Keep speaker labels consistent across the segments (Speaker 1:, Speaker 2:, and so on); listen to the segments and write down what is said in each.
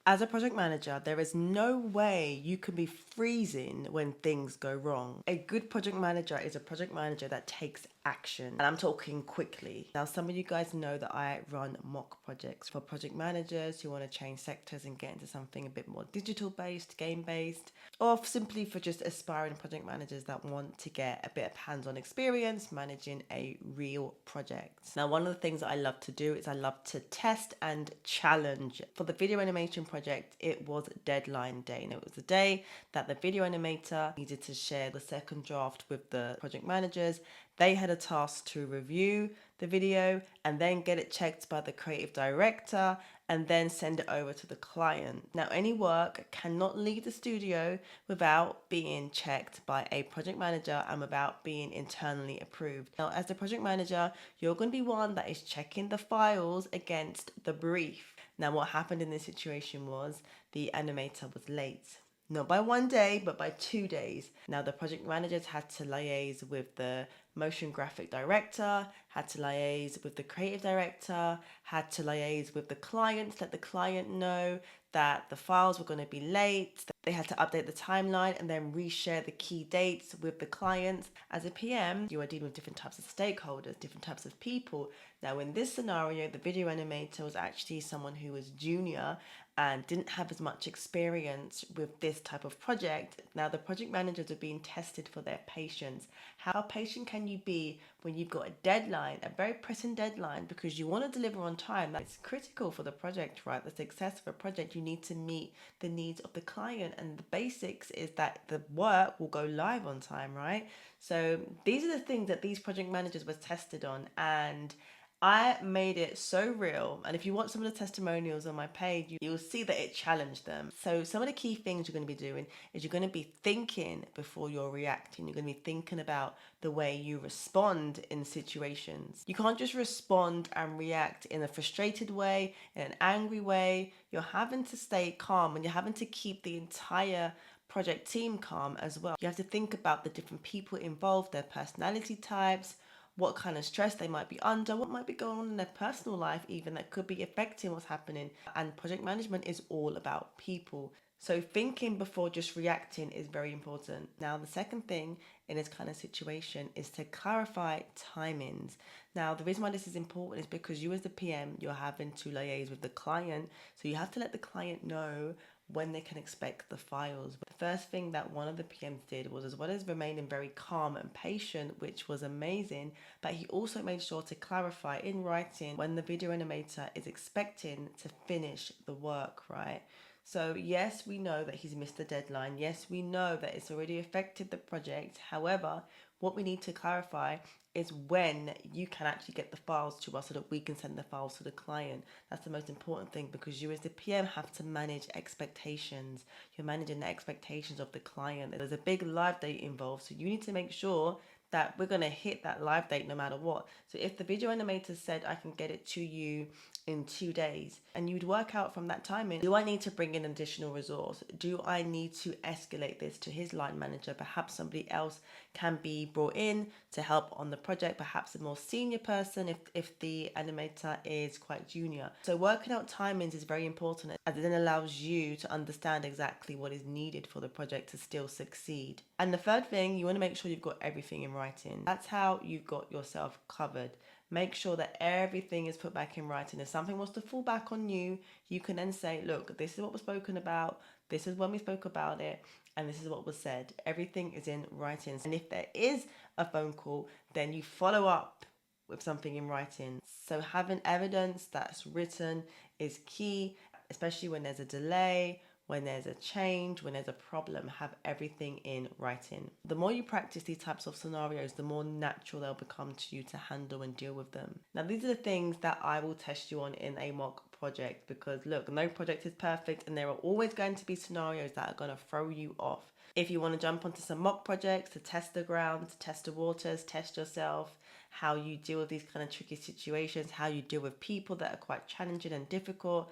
Speaker 1: As a project manager, there is no way you can be freezing when things go wrong. A good project manager is a project manager that takes action. And I'm talking quickly. Now, some of you guys know that I run mock projects for project managers who want to change sectors and get into something a bit more digital based, game based, or simply for just aspiring project managers that want to get a bit of hands-on experience managing a real project. Now, one of the things that I love to do is I love to test and challenge. For the video animation project, it was deadline day, and it was the day that the video animator needed to share the second draft with the project managers. They had a task to review the video and then get it checked by the creative director and then send it over to the client. Now, any work cannot leave the studio without being checked by a project manager and without being internally approved. Now, as the project manager, you're going to be one that is checking the files against the brief. Now, what happened in this situation was the animator was late. Not by 1 day, but by 2 days. Now, the project managers had to liaise with the motion graphic director, had to liaise with the creative director, had to liaise with the client, let the client know that the files were going to be late. They had to update the timeline and then reshare the key dates with the clients. As a PM, you are dealing with different types of stakeholders, different types of people. Now, in this scenario, the video animator was actually someone who was junior and didn't have as much experience with this type of project. Now, the project managers are being tested for their patience. How patient can you be when you've got a deadline, a very pressing deadline, because you want to deliver on time? That's critical for the project, right? The success of a project, you need to meet the needs of the client, and the basics is that the work will go live on time, right? So these are the things that these project managers were tested on, and I made it so real. And if you want some of the testimonials on my page, you'll see that it challenged them. So some of the key things you're going to be doing is you're going to be thinking before you're reacting. You're going to be thinking about the way you respond in situations. You can't just respond and react in a frustrated way, in an angry way. You're having to stay calm, and you're having to keep the entire project team calm as well. You have to think about the different people involved, their personality types, what kind of stress they might be under, what might be going on in their personal life even that could be affecting what's happening. And project management is all about people. So thinking before just reacting is very important. Now, the second thing in this kind of situation is to clarify timings. Now, the reason why this is important is because you as the PM, you're having to liaise with the client. So you have to let the client know when they can expect the files. The first thing that one of the PMs did was, as well as remaining very calm and patient, which was amazing, but he also made sure to clarify in writing when the video animator is expecting to finish the work, right? So yes, we know that he's missed the deadline. Yes, we know that it's already affected the project. However, what we need to clarify is when you can actually get the files to us so that we can send the files to the client. That's the most important thing, because you as the PM have to manage expectations. You're managing the expectations of the client. There's a big live date involved, so you need to make sure that we're going to hit that live date no matter what. So if the video animator said, I can get it to you in 2 days, and you'd work out from that timing, do I need to bring in additional resource? Do I need to escalate this to his line manager? Perhaps somebody else can be brought in to help on the project, perhaps a more senior person if the animator is quite junior. So working out timings is very important, as it then allows you to understand exactly what is needed for the project to still succeed. And the third thing, you want to make sure you've got everything in writing. That's how you've got yourself covered. Make sure that everything is put back in writing. If something was to fall back on you, you can then say, look, this is what was spoken about, this is when we spoke about it, and this is what was said. Everything is in writing. And if there is a phone call, then you follow up with something in writing. So having evidence that's written is key, especially when there's a delay, when there's a change, when there's a problem. Have everything in writing. The more you practice these types of scenarios, the more natural they'll become to you to handle and deal with them. Now, these are the things that I will test you on in a mock project, because look, no project is perfect and there are always going to be scenarios that are going to throw you off. If you want to jump onto some mock projects to test the ground, to test the waters, test yourself, how you deal with these kind of tricky situations, how you deal with people that are quite challenging and difficult,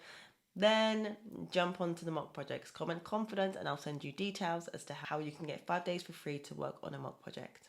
Speaker 1: then jump onto the mock projects. Comment confident and I'll send you details as to how you can get 5 days for free to work on a mock project.